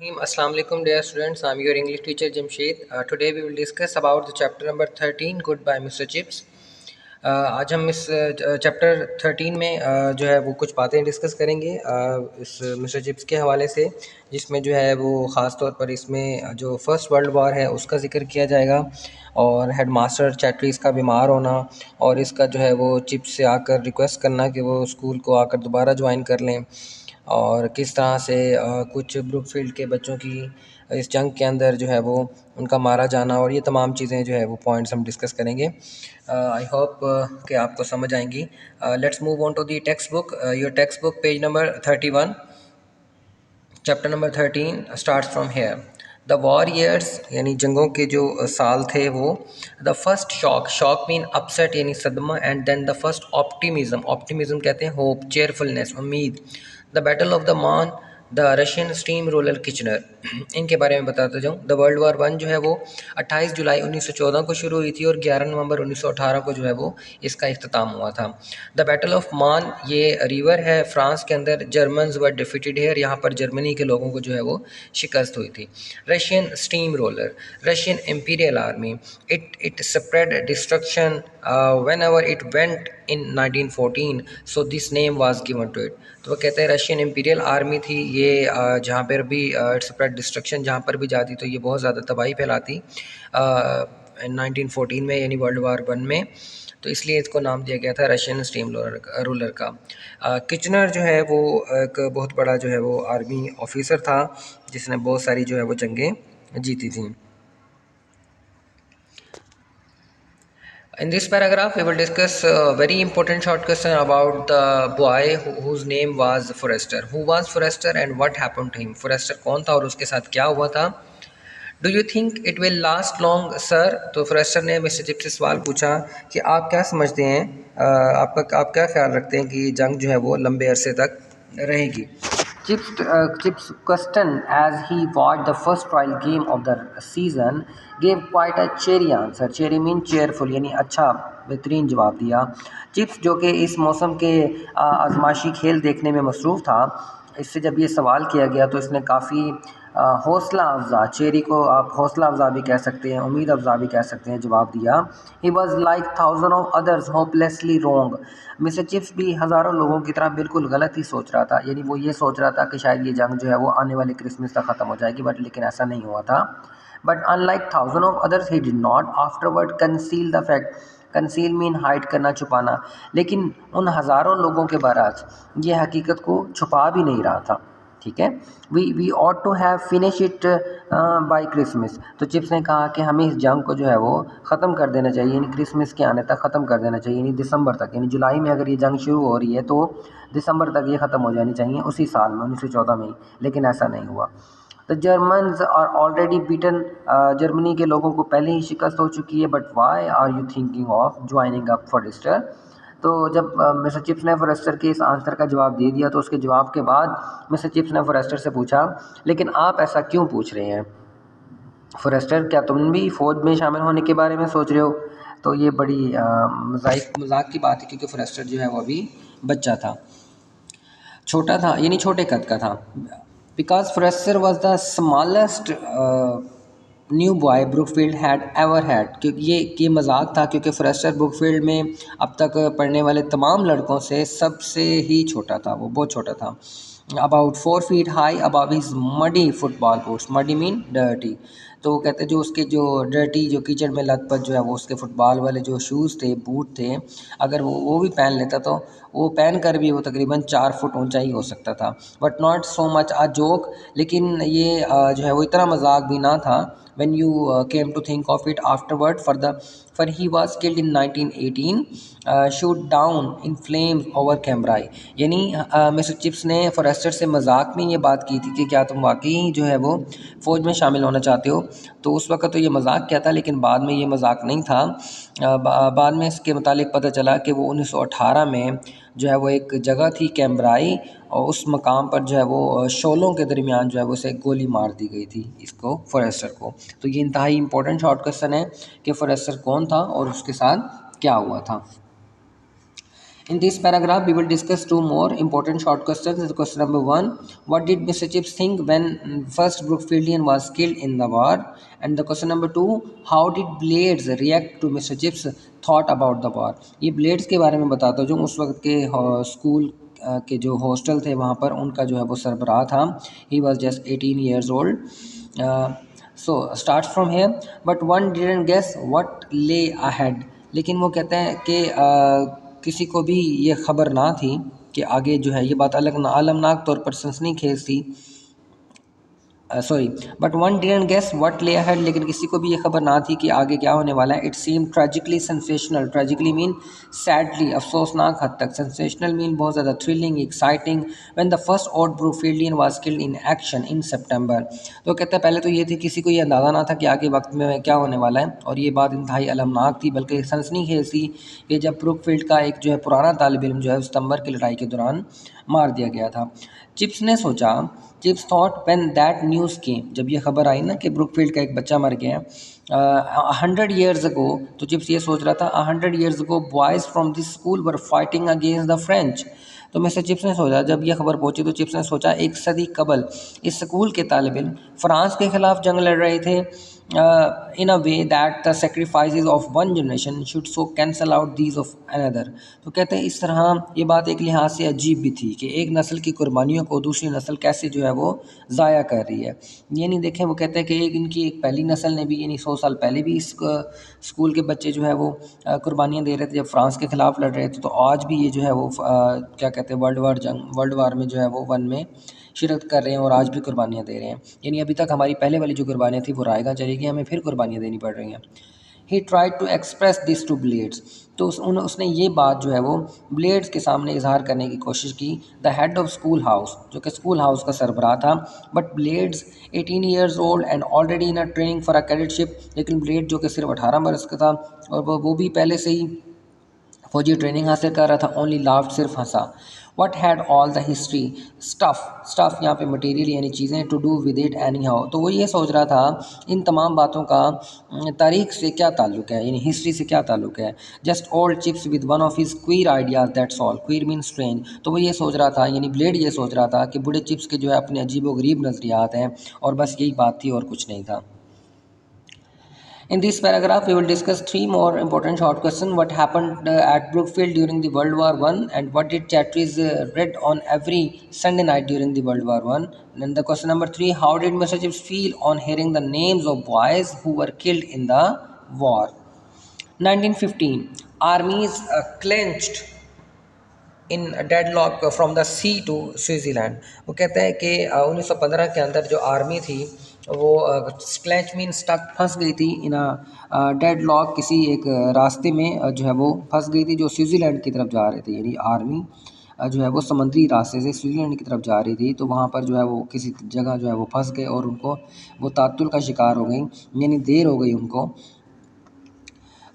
Assalamu alaikum dear students. I'm your English teacher Jamshed. Today we will discuss about the chapter number 13 Goodbye Mr. Chips. आज हम इस chapter 13 में जो है वो कुछ बातें डिस्कस करेंगे इस मिस्टर चिप्स के हवाले से, जिसमें जो है वो ख़ास तौर पर इसमें जो फर्स्ट वर्ल्ड वॉर है उसका जिक्र किया जाएगा और हेडमास्टर चैटरीज का बीमार होना और इसका जो है वो चिप्स से आकर रिक्वेस्ट करना कि वो स्कूल को आकर दोबारा ज्वाइन कर लें और किस तरह से कुछ ब्रुकफील्ड के बच्चों की इस जंग के अंदर जो है वो उनका मारा जाना और ये तमाम चीज़ें जो है वो पॉइंट्स हम डिस्कस करेंगे। आई होप कि आपको समझ आएंगी। Let's move on to the text book. Your text book page number 31, chapter number 13 starts from here. The war years यानी जंगों के जो साल थे वो। The first shock, shock mean upset यानी सदमा, and then the first optimism, optimism कहते हैं होप, चेयरफुलनेस, उम्मीद। द बैटल ऑफ द मान, the Russian steam roller Kitchener, इनके बारे में बताता जाऊँ। द वर्ल्ड वॉर वन जो है वो 28 जुलाई 1914 को शुरू हुई थी और 11 नवंबर 1918 को जो है वो इसका इख्तिताम हुआ था। द बैटल ऑफ मान ये रिवर है फ्रांस के अंदर, जर्मन्स वर डिफीटेड हेयर, यहाँ पर जर्मनी के लोगों को जो है वो शिकस्त हुई थी। Russian steam roller, Russian imperial army, it spread destruction whenever it went in 1914, so this name was given to it। तो वो कहते हैं रशियन इम्पीरियल आर्मी थी ये, जहाँ पर भी इट स्प्रेड डिस्ट्रक्शन, जहाँ पर भी जाती तो ये बहुत ज़्यादा तबाही फैलाती 1914 में यानी वर्ल्ड वार वन में, तो इसलिए इसको नाम दिया गया था रशियन स्टीम रूलर का। किचनर जो है वो एक बहुत बड़ा जो है वो आर्मी ऑफिसर था जिसने बहुत सारी जो है वो जंगें जीती थी। In this paragraph, we will discuss a very important short question about the boy whose name was Forrester. Who was Forrester and what happened to him? Forrester कौन था और उसके साथ क्या हुआ था? Do you think it will last long, sir? तो forester ने मिस्टर चिप्स से सवाल पूछा कि आप क्या समझते हैं, आप क्या ख्याल रखते हैं कि जंग जो है वो लंबे अरसे तक रहेगी? Chips question as he watched the first trial game of the season gave quite a cheery answer. Cheery mean cheerful यानी अच्छा बेहतरीन जवाब दिया। चिप्स जो कि इस मौसम के आजमाइशी खेल देखने में मसरूफ़ था, इससे जब ये सवाल किया गया तो इसने काफ़ी हौसला अफजा, चेरी को आप हौसला अफजा भी कह सकते हैं, उम्मीद अफजा भी कह सकते हैं, जवाब दिया। He was like thousand of others hopelessly wrong. Mister chips भी हज़ारों लोगों की तरह बिल्कुल गलत ही सोच रहा था, यानी वो ये सोच रहा था कि शायद ये जंग जो है वो आने वाले क्रिसमस तक ख़त्म हो जाएगी, बट लेकिन ऐसा नहीं हुआ था। But unlike thousand of others he did not afterward conceal the fact. Conceal mean hide करना, छुपाना, लेकिन उन हज़ारों लोगों के बरअक्स ये हकीकत को छुपा भी नहीं रहा था। ठीक है, we ought to have finish it by Christmas. तो चिप्स ने कहा कि हमें इस जंग को जो है वो ख़त्म कर देना चाहिए, यानी क्रिसमस के आने तक ख़त्म कर देना चाहिए, यानी दिसंबर तक, यानी जुलाई में अगर ये जंग शुरू हो रही है तो दिसंबर तक ये ख़त्म हो जानी चाहिए, उसी साल में 1914 में ही, लेकिन ऐसा नहीं हुआ। The Germans are already beaten, Germany के लोगों को पहले ही शिकस्त हो चुकी है। But why are you thinking of joining up Forester? तो जब मिस्टर चिप्स ने फॉरेस्टर के इस आंसर का जवाब दे दिया तो उसके जवाब के बाद मिस्टर चिप्स ने फॉरेस्टर से पूछा, लेकिन आप ऐसा क्यों पूछ रहे हैं फॉरेस्टर, क्या तुम भी फ़ौज में शामिल होने के बारे में सोच रहे हो? तो ये बड़ी मजाक की बात है क्योंकि फॉरेस्टर जो है वो अभी बच्चा था, छोटा था, यानी छोटे कद का था। Because Forester was the smallest new boy Brookfield had ever had, क्योंकि ये मजाक था क्योंकि फॉरेस्टर ब्रुकफील्ड में अब तक पढ़ने वाले तमाम लड़कों से सबसे ही छोटा था, वो बहुत छोटा था। About 4 feet high above his muddy football boots, muddy mean dirty. तो कहते जो उसके जो डर्टी जो कीचड़ में लथपथ जो है वो उसके फुटबॉल वाले जो शूज़ थे, बूट थे, अगर वो भी पहन लेता तो वो पहन कर भी वो तकरीबन 4 फुट ऊंचा ही हो सकता था। But not so much a joke, लेकिन ये जो है वो इतना मजाक भी ना था। when you came to think of it afterward, for he was killed in 1918, shoot down in flames over Cambrai। यानी मिस्टर चिप्स ने फॉरेस्टर से मजाक में ये बात की थी कि क्या तुम वाकई जो है वो फ़ौज में शामिल होना चाहते हो? तो उस वक्त तो ये मजाक क्या था, लेकिन बाद में ये मजाक नहीं था। बाद में इसके मुतालिक पता चला कि वो 1918 में जो है वो एक जगह थी कैम्ब्राई, और उस मकाम पर जो है वो शोलों के दरमियान जो है वो उसे गोली मार दी गई थी, इसको फॉरेस्टर को। तो ये इंतहाई इंपॉर्टेंट शॉर्ट क्वेश्चन है कि फॉरेस्टर कौन था और उसके साथ क्या हुआ था। In this paragraph, we will discuss two more important short questions. Question number one: what did Mr. Chips think when first Brookfieldian was killed in the war? And the question number two: how did Blades react to Mr. Chips' thought about the war? ये Blades के बारे में बताता हूँ, जो उस वक्त के स्कूल के जो हॉस्टल थे वहाँ पर उनका जो है वो सरबराह था. He was just 18 years old. So start from here. But one didn't guess what lay ahead. लेकिन वो कहते हैं कि किसी को भी ये खबर ना थी कि आगे जो है ये बात अलमनाक तौर पर सनसनीखेज थी. Sorry, but one didn't guess what lay ahead. लेकिन किसी को भी ये खबर ना थी कि आगे क्या होने वाला है. It seem tragically sensational. Tragically mean sadly, अफसोसनाक हद तक. सेंसेशनल मीन बहुत ज़्यादा thrilling, exciting. When the first old Brookfieldian was killed in action in September. तो कहते हैं पहले तो ये थी, किसी को ये अंदाज़ा ना था कि आगे वक्त में क्या होने वाला है. और ये बात इंतहाई अलमनाक थी, बल्कि सनसनीखेज थी कि जब ब्रूकफील्ड का एक जो है पुराना तालिब इल्म जो है सितंबर की लड़ाई के दौरान मार दिया गया था. चिप्स ने सोचा, Chips thought when that news came, जब ये खबर आई ना कि ब्रुकफील्ड का एक बच्चा मर गया 100 years ago, तो चिप्स ये सोच रहा था 100 years ago boys from this school were fighting against the French. तो मिस्टर चिप्स ने सोचा, जब ये खबर पहुंची तो चिप्स ने सोचा एक सदी कबल इस स्कूल के तालिब इल्म फ्रांस के खिलाफ जंग लड़ रहे थे in a way that the sacrifices of one generation should so cancel out these of another. तो कहते हैं इस तरह ये बात एक लिहाज से अजीब भी थी कि एक नस्ल की कुर्बानियों को दूसरी नस्ल कैसे जो है वो ज़ाया कर रही है. ये नहीं देखें, वो कहते हैं कि इनकी एक पहली नस्ल ने भी, यानी 100 साल पहले भी इस स्कूल के बच्चे जो है वो कुर्बानियाँ दे रहे थे जब फ्रांस के ख़िलाफ़ लड़ रहे थे. तो आज भी ये जो है वो क्या कहते हैं वर्ल्ड वार में जो है वो वन में शिरकत कर रहे हैं और आज भी कुर्बानियाँ दे रहे हैं. यानी अभी तक हमारी पहले वाली जो कुर्बानियाँ थी वो रायगा चलेगी, हमें फिर कुर्बानियाँ देनी पड़ रही हैं. He tried to express this to Blades. तो उसने ये बात जो है वो ब्लेड्स के सामने इजहार करने की कोशिश की. The head of school house, जो कि स्कूल हाउस का सरबराह था. But Blades 18 years old and already in a training for a cadetship. लेकिन ब्लेड जो कि सिर्फ 18 बरस का था और वो भी पहले से ही फौजी ट्रेनिंग हासिल कर रहा था. ओनली लाफ्ड, सिर्फ हंसा. What had all the history stuff यहाँ पे मटेरियल यानी चीज़ें to do with it anyhow. तो वो ये सोच रहा था इन तमाम बातों का तारीख से क्या ताल्लुक़ है, यानी हिस्ट्री से क्या ताल्लुक़ है. Just old chips with one of his queer ideas that's all. Queer mean strange. तो वो ये सोच रहा था, यानी ब्लेड ये सोच रहा था कि बूढ़े चिप्स के जो है अपने अजीब व गरीब नज़रियात हैं और बस यही बात थी और कुछ नहीं था. In this paragraph, we will discuss three more important short questions. What happened at Brookfield during the World War One, and what did Chatterjee read on every Sunday night during the World War One? Then the question number three: how did Mr. Chips feel on hearing the names of boys who were killed in the war? 1915, armies clenched in deadlock from the sea to Switzerland. वो कहते हैं कि 1915 के अंदर जो army थी वो clench mean stuck, फंस गई थी इन डेडलॉक, किसी एक रास्ते में जो है वो फंस गई थी जो स्विट्ज़रलैंड की तरफ जा रहे थे. यानी आर्मी जो है वो समुद्री रास्ते से स्विट्ज़रलैंड की तरफ जा रही थी. तो वहाँ पर जो है वो किसी जगह जो है वो फंस गए और उनको वो तातुल का शिकार हो गई, यानी देर हो गई उनको.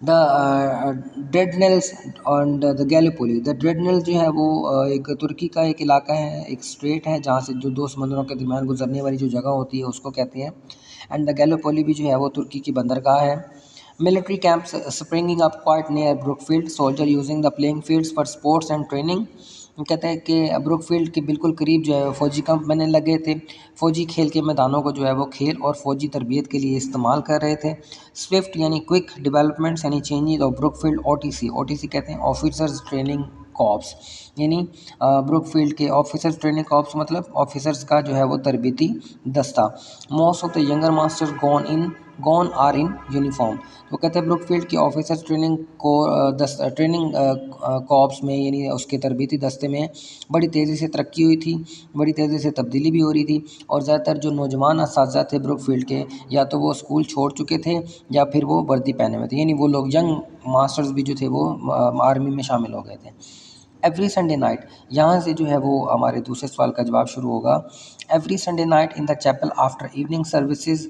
The Dardanelles and the Gallipoli. The Dardanelles जो है वो एक तुर्की का एक इलाका है, एक स्ट्रेट है जहाँ से जो दो समंदरों के दरमियान गुजरने वाली जो जगह होती है उसको कहते हैं. एंड द गैलीपोली भी जो है वो तुर्की की बंदरगाह है. Military camps springing up quite near Brookfield. Soldier using the playing fields for sports and training. कहते हैं कि ब्रुकफील्ड के बिल्कुल करीब जो है फ़ौजी कैंप बनने लगे थे. फ़ौजी खेल के मैदानों को जो है वो खेल और फ़ौजी तरबियत के लिए इस्तेमाल कर रहे थे. स्विफ्ट यानी क्विक डेवलपमेंट्स यानी changes of Brookfield. OTC, OTC कहते हैं ऑफिसर्स ट्रेनिंग कॉर्प्स. यानी ब्रुकफील्ड के ऑफिसर्स ट्रेनिंग कॉर्प्स मतलब ऑफिसर्स का जो है वो तरबियती दस्ता. Most of the younger masters gone are in uniform. तो कहते हैं ब्रुकफील्ड की ऑफिसर्स ट्रेनिंग को ट्रेनिंग कॉर्प्स में यानी उसके तरबियती दस्ते में बड़ी तेज़ी से तरक्की हुई थी, बड़ी तेज़ी से तब्दीली भी हो रही थी. और ज़्यादातर जो नौजवान असातिज़ा थे ब्रुकफील्ड के, या तो वो स्कूल छोड़ चुके थे या फिर वो वर्दी पहने हुए थे. यानी वो लोग यंग मास्टर्स भी जो थे वो आर्मी में शामिल हो गए थे. एवरी संडे नाइट, यहाँ से जो है वो हमारे दूसरे सवाल का जवाब शुरू होगा. Every Sunday night in the chapel after evening service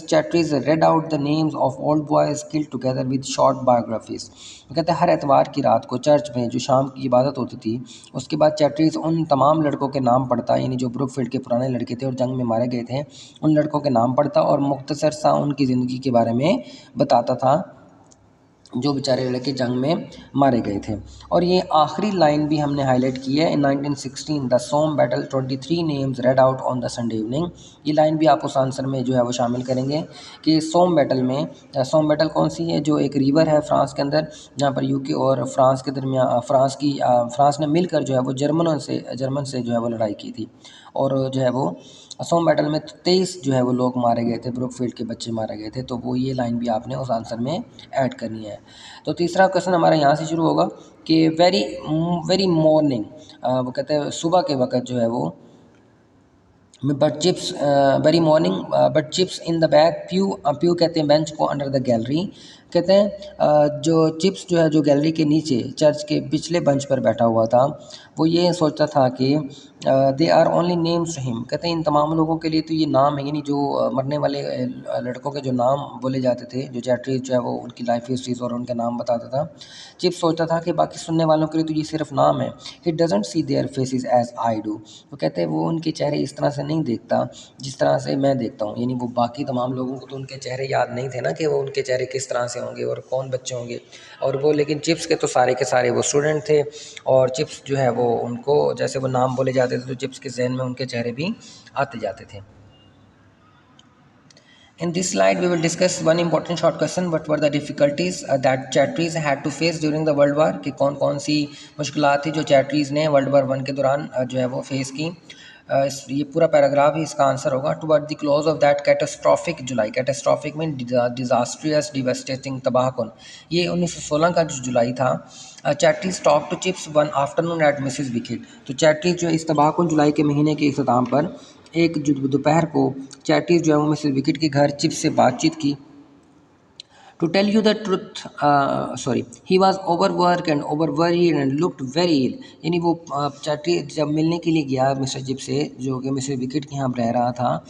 Chatterjee read out the names of old boys killed together with short biographies. कहते हैं हर एतवार की रात को चर्च में जो शाम की इबादत होती थी उसके बाद Chatterjee उन तमाम लड़कों के नाम पढ़ता, यानी जो ब्रुकफील्ड के पुराने लड़के थे और जंग में मारे गए थे उन लड़कों के नाम पढ़ता और मुख्तसर सा उनकी ज़िंदगी के बारे में बताता था. जो बेचारे लड़के जंग में मारे गए थे। और ये आखिरी लाइन भी हमने हाईलाइट की है, in 1916 the Somme battle 23 names read out on the Sunday evening. ये लाइन भी आप उस आंसर में जो है वो शामिल करेंगे कि सोम बैटल में, सोम बैटल कौन सी है, जो एक रिवर है फ्रांस के अंदर, जहाँ पर यूके और फ्रांस के दरमियान फ्रांस ने मिलकर जो है वो जर्मन से जो है वो लड़ाई की थी। और जो है वो असोम बैटल में 23 जो है वो लोग मारे गए थे, ब्रुकफील्ड के बच्चे मारे गए थे। तो वो ये लाइन भी आपने उस आंसर में ऐड करनी है। तो तीसरा क्वेश्चन हमारा यहाँ से शुरू होगा कि वेरी वेरी मॉर्निंग, वो कहते हैं सुबह के वक्त जो है वो, but Chips very morning but Chips in the bag pew, pew कहते हैं बेंच को, अंडर द गैलरी कहते हैं जो चिप्स जो है जो गैलरी के नीचे चर्च के पिछले बेंच पर बैठा हुआ था, वो ये सोचता था कि they are only names to him, कहते हैं इन तमाम लोगों के लिए तो ये नाम है, यानी जो मरने वाले लड़कों के जो नाम बोले जाते थे, जो चैटरीज जो है वो उनकी लाइफ हिस्ट्रीज और उनके नाम बताता था। चिप्स सोचता था कि बाकी सुनने वालों के लिए तो ये सिर्फ नाम है, he doesn't see their faces as I do, तो कहते हैं वो उनके चेहरे इस तरह से नहीं देखता जिस तरह से मैं देखता हूँ, यानी वो बाकी तमाम लोगों को तो उनके चेहरे याद नहीं थे ना कि वो उनके चेहरे किस तरह से होंगे और कौन बच्चे होंगे, और वो लेकिन चिप्स के सारे वो स्टूडेंट थे, और चिप्स जो है वो उनको जैसे वो नाम बोले जाते थे तो चिप्स के जहन में उनके चेहरे भी आते जाते थे। In this slide, we will discuss one important short question. What were the difficulties that Chatries had to face during the World War? कि कौन कौन सी मुश्किलात थी जो चैटरीज ने वर्ल्ड वॉर 1 के दौरान जो है वो फेस की। ये पूरा पैराग्राफ ही इसका आंसर होगा। Toward the close of that catastrophic July, catastrophic mean disastrous devastating तबाहकुन, ये 1916 का जो जुलाई था। Chatteris talk to Chips one afternoon at Mrs Wickett, तो चैटरीज जो इस तबाहकुन जुलाई के महीने के इख्तिताम पर एक दोपहर को चैटरीज जो है वो मिसिस विकेट के घर चिप्स से बातचीत की। To tell you the truth sorry, he was over work and over worried and looked very ill, यानी वो चैटरी जब मिलने के लिए गया मिस्टर चिप से, जो कि मिसिस विकेट के यहाँ रह रहा था,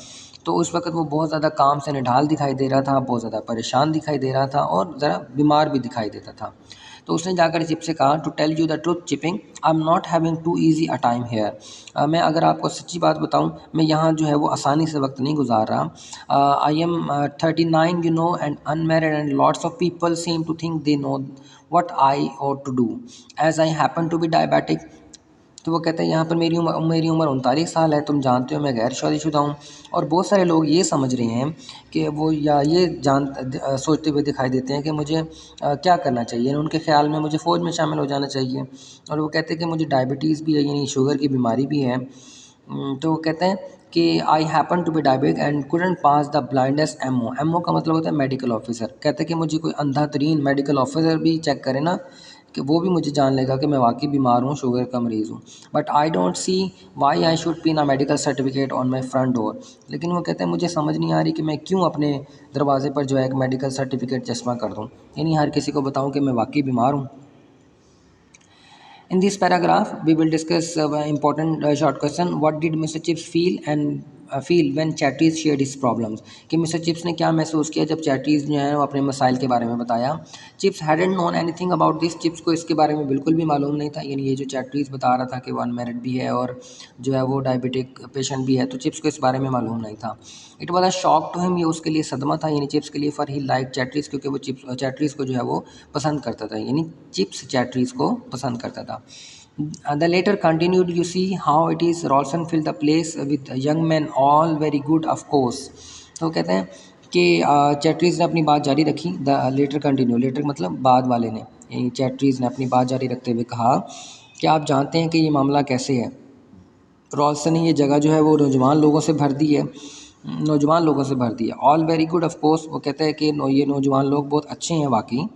तो उस वक्त वो बहुत ज़्यादा काम से निढाल दिखाई दे रहा था, बहुत ज़्यादा परेशान दिखाई दे रहा था और ज़रा बीमार भी दिखाई देता था। तो उसने जाकर चिप से कहा, to tell you the truth Chipping, I am not having too easy a time here, मैं अगर आपको सच्ची बात बताऊं, मैं यहाँ जो है वो आसानी से वक्त नहीं गुजार रहा। I am 39 you know and unmarried and lots of people seem to think they know what I ought to do as I happen to be diabetic। तो वो कहते हैं यहाँ पर मेरी उम्र 39 साल है, तुम जानते हो मैं गैर शादीशुदा हूँ, और बहुत सारे लोग ये समझ रहे हैं कि वो या ये सोचते हुए दिखाई देते हैं कि मुझे क्या करना चाहिए, उनके ख्याल में मुझे फ़ौज में शामिल हो जाना चाहिए, और वो कहते हैं कि मुझे डायबिटीज़ भी है, यानी शुगर की बीमारी भी है। तो वो कहते हैं कि I happen to be diabetic and couldn't pass the blindest MO का मतलब होता है मेडिकल ऑफिसर, कहते हैं कि मुझे कोई अंधा तरीन मेडिकल ऑफिसर भी चेक करे ना, कि वो भी मुझे जान लेगा कि मैं वाकई बीमार हूँ, शुगर का मरीज़ हूँ। But I don't see why I should pin a medical certificate on my front door, लेकिन वो कहते हैं मुझे समझ नहीं आ रही कि मैं क्यों अपने दरवाजे पर जो है एक मेडिकल सर्टिफिकेट चश्मा कर दूँ, यानी हर किसी को बताऊँ कि मैं वाकई बीमार हूँ। In this paragraph, we will discuss an important short question. What did Mr. Chips feel when Chatteris shared his problems? कि मिस्टर चिप्स ने क्या महसूस किया जब चैटरीज जो है वो अपने मसाइल के बारे में बताया। Chips hadn't known anything about this, chips को इसके बारे में बिल्कुल भी मालूम नहीं था, यानी ये जो चैटरीज बता रहा था कि वो अनमेरिड भी है और जो है वो डायबिटिक पेशेंट भी है, तो चिप्स को इस बारे में मालूम नहीं था। It was a shock to him, ये उसके लिए सदमा था, यानी चिप्स के लिए, फॉर ही लाइक चैटरीज, क्योंकि वो चैटरीज को जो है वो पसंद करता था, यानी चिप्स चैटरीज को पसंद करता था। The later continued, you see how it is, Rawson filled the place with young men, all very good of course। तो कहते हैं कि चैटरीज ने अपनी बात जारी रखी। द लेटर कंटिन्यू, लेटर मतलब बाद वाले ने, यानी चैटरीज ने अपनी बात जारी रखते हुए कहा कि आप जानते हैं कि ये मामला कैसे है। रॉल्सन ने ये जगह जो है वो नौजवान लोगों से भर दी है, नौजवान लोगों से भर दी है। All very good of course, वो कहते हैं कि ये नौजवान लोग बहुत अच्छे हैं वाकई,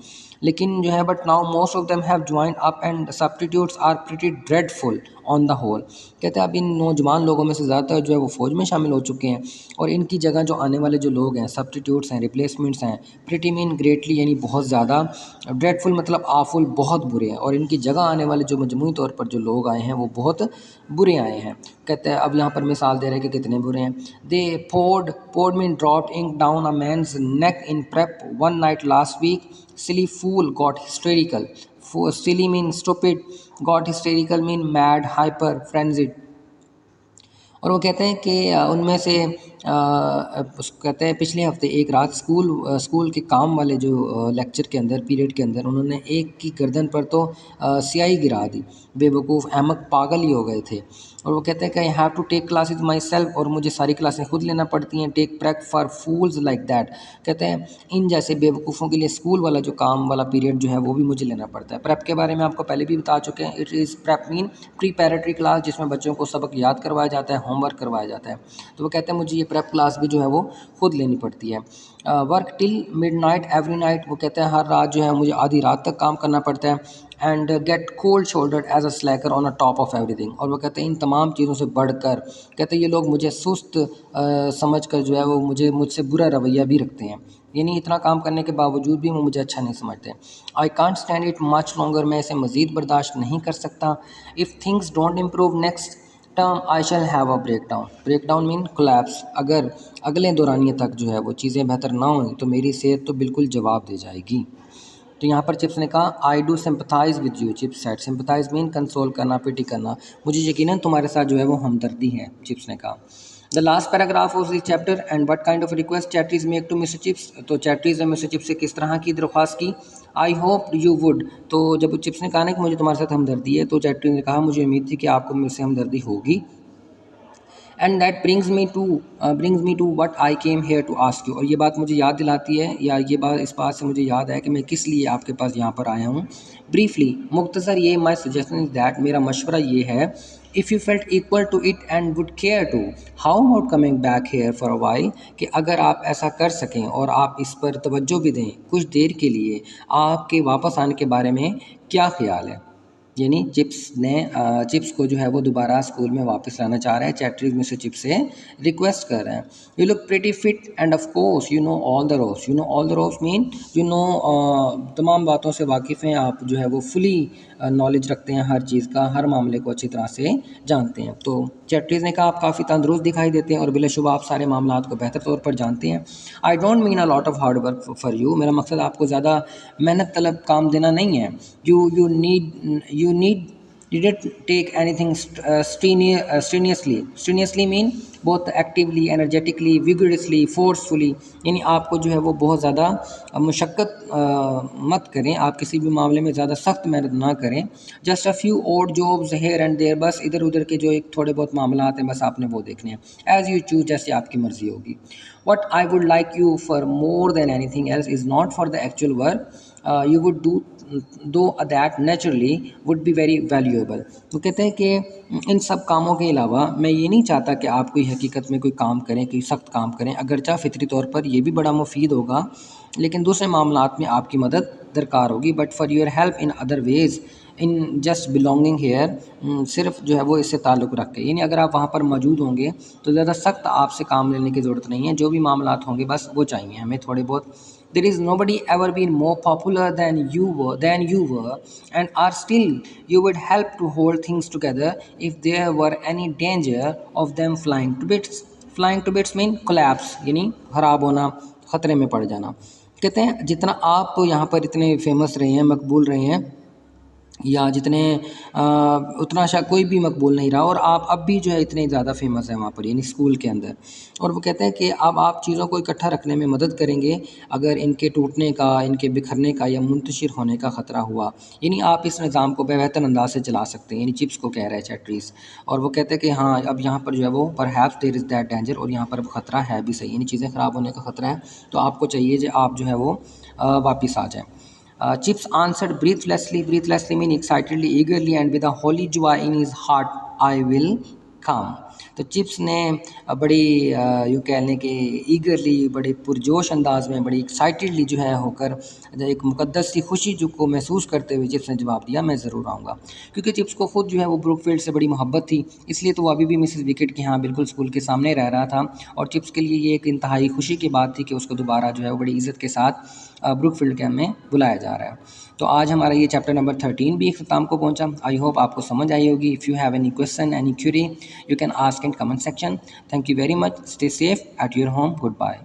लेकिन जो है but now most of them have joined up and substitutes are pretty dreadful on the whole, कहते हैं अब इन नौजवान लोगों में से ज़्यादातर जो है वो फ़ौज में शामिल हो चुके हैं, और इनकी जगह जो आने वाले जो लोग हैं, सब्स्टिट्यूट्स हैं, रिप्लेसमेंट्स हैं, प्रिटी मीन ग्रेटली, यानी बहुत ज़्यादा, ड्रेडफुल मतलब आफुल बहुत बुरे हैं, और इनकी जगह आने वाले जो मजमूई तौर पर जो लोग आए हैं वो बहुत बुरे आए हैं। कहते हैं अब यहाँ पर मिसाल दे रहे हैं कि कितने बुरे हैं। They poured mean dropped ink down a man's neck in prep one night last week, silly fool got hysterical, silly mean stupid, got hysterical mean mad, hyper, frenzied। और वो कहते हैं कि उनमें से कहते हैं पिछले हफ्ते एक रात स्कूल के काम वाले जो लेक्चर के अंदर पीरियड के अंदर उन्होंने एक की गर्दन पर तो स्याही गिरा दी। बेवकूफ़ अहमक पागल ही हो गए थे। और वो कहते हैं कि I have to take classes myself, और मुझे सारी क्लासें खुद लेना पड़ती हैं। Take prep for fools like that, कहते हैं इन जैसे बेवकूफ़ों के लिए स्कूल वाला जो काम वाला पीरियड जो है वो भी मुझे लेना पड़ता है। प्रेप के बारे में आपको पहले भी बता चुके हैं। It is prep mean preparatory class, जिसमें बच्चों को सबक याद करवाया जाता है, होमवर्क करवाया जाता है। तो वो कहते हैं मुझे ये प्रेप क्लास भी जो है वो खुद लेनी पड़ती है। Work till mid night every night, वो कहते हैं हर रात जो है मुझे आधी रात तक काम करना पड़ता है। And get cold shouldered as a slacker on a top of everything, और वो कहते हैं इन तमाम चीज़ों से बढ़कर कहते हैं ये लोग मुझे सुस्त समझ कर जो है वो मुझसे बुरा रवैया भी रखते हैं। यानी इतना काम करने के बावजूद भी वो मुझे अच्छा नहीं समझते। I can't stand it much longer, मैं इसे मज़ीद बर्दाश्त नहीं कर सकता। If things don't improve next term I shall have a break down. Break down mean collapse. अगर अगले दौरानिए तक जो है वो चीज़ें बेहतर ना हों तो मेरी सेहत तो बिल्कुल जवाब दे जाएगी। तो यहाँ पर चिप्स ने कहा I do sympathise with you. Chips said, sympathise mean console करना, पिटी करना, मुझे यकीनन तुम्हारे साथ जो है वो हमदर्दी है, चिप्स ने कहा। The last paragraph of this chapter and what kind of request Chatteris make to Mr Chips. तो चैटरीज ने मिस्टर चिप्स से किस तरह की दरख्वास्त की। आई होप यू वुड, तो जब चिप्स ने कहा ना कि मुझे तुम्हारे साथ हमदर्दी है, तो चैटरीज ने कहा मुझे उम्मीद थी कि आपको मुझसे हमदर्दी होगी। And that brings me to what I came here to ask you, और ये बात मुझे याद दिलाती है, या ये बात इस बात से मुझे याद है कि मैं किस लिए आपके पास यहाँ पर आया हूँ। ब्रीफली, मुख्तसर ये माई सजेशन इज दैट, मेरा मशवरा ये है, if you felt equal to it and would care to, how about coming back here for a while, कि अगर आप ऐसा कर सकें और आप इस पर तवज्जो भी दें कुछ देर के लिए, आपके वापस आने के बारे में क्या ख्याल है। यानी चिप्स को जो है वो दोबारा स्कूल में वापस लाना चाह रहा है। चैटरीज मिस्टर चिप्स से रिक्वेस्ट कर रहे हैं। You look pretty fit end of course you know all the ropes. You know all the ropes mean you know तमाम बातों से वाकिफ़ हैं आप, जो है वो फुली नॉलेज रखते हैं हर चीज़ का, हर मामले को अच्छी तरह से जानते हैं। तो चैटरीज ने कहा आप काफ़ी तंदुरुस्त दिखाई देते हैं और बिलाशुबा आप सारे मामलात को बेहतर तौर पर जानते हैं। I don't mean a lot of hard work for you, मेरा मकसद आपको ज़्यादा मेहनत तलब काम देना नहीं है। You didn't take anything strenuously. Strenuously mean both actively, energetically, vigorously, forcefully, यानी आपको जो है वो बहुत ज़्यादा मुशक्क़त मत करें, आप किसी भी मामले में ज़्यादा सख्त मेहनत ना करें। Just a few odd jobs here and there, बस इधर उधर के जो एक थोड़े बहुत मामला हैं बस आपने वो देखने हैं। एज़ यू चूज़, जैसे आपकी मर्ज़ी होगी। What I would like you for more than anything else is not for the actual work you would do though that naturally would be very valuable. तो कहते हैं कि इन सब कामों के अलावा मैं ये नहीं चाहता कि आप कोई हकीकत में कोई काम करें, कोई सख्त काम करें, अगरचा फ़ितरी तौर पर ये भी बड़ा मुफीद होगा, लेकिन दूसरे मामलात में आपकी मदद दरकार होगी। But for your help in other ways in just belonging here, सिर्फ जो है वो इससे ताल्लुक़ रख के, यानी अगर आप वहाँ पर मौजूद होंगे तो ज़्यादा सख्त आपसे काम लेने की ज़रूरत नहीं है, जो भी मामलात होंगे बस वो चाहिए हमें थोड़े बहुत। There is nobody ever been more popular than you were, and are still. You would help to hold things together if there were any danger of them flying to bits. Flying to bits mean collapse, यानी खराब होना, ख़तरे में पड़ जाना। कहते हैं जितना आप यहाँ पर इतने फेमस रहे हैं, मकबूल रहे हैं, या जितने उतना शायद कोई भी मकबूल नहीं रहा, और आप अब भी जो है इतने ज़्यादा फेमस हैं वहाँ पर, यानी स्कूल के अंदर। और वो कहते हैं कि अब आप चीज़ों को इकट्ठा रखने में मदद करेंगे अगर इनके टूटने का, इनके बिखरने का या मुंतशिर होने का ख़तरा हुआ, यानी आप इस निज़ाम को बेहतर अंदाज से चला सकते हैं, यानी चिप्स को कह रहे हैं चैटरीज। और वो कहते हैं कि हाँ अब यहाँ पर जो है वो perhaps there is that danger, और यहाँ पर ख़तरा है भी सही, यानी चीज़ें ख़राब होने का ख़तरा है, तो आपको चाहिए कि आप जो है वो वापस आ जाएँ। Chips answered breathlessly mean excitedly, eagerly, and with a holy joy in his heart, I will come. तो चिप्स ने बड़ी यूँ कह लें कि ईगरली, बड़े पुरजोश अंदाज में, बड़ी एक्साइटेडली जो है होकर, एक मुकद्दस सी खुशी जो को महसूस करते हुए चिप्स ने जवाब दिया मैं ज़रूर आऊँगा। क्योंकि चिप्स को ख़ुद जो है वो ब्रुकफील्ड से बड़ी मोहब्बत थी, इसलिए तो वो अभी भी मिसेस विकेट के यहाँ बिल्कुल स्कूल के सामने रह रहा था, और चिप्स के लिए ये एक इंतहाई खुशी की बात थी कि उसको दोबारा जो है वो बड़ी इज़्ज़त के साथ ब्रुकफील्ड कैम्प में बुलाया जा रहा है। तो आज हमारा ये चैप्टर नंबर 13 भी इख्तिताम को पहुंचा। आई होप आपको समझ आई होगी। If you have any question, any query, you can ask in comment section. Thank you very much. Stay safe at your home. Good bye.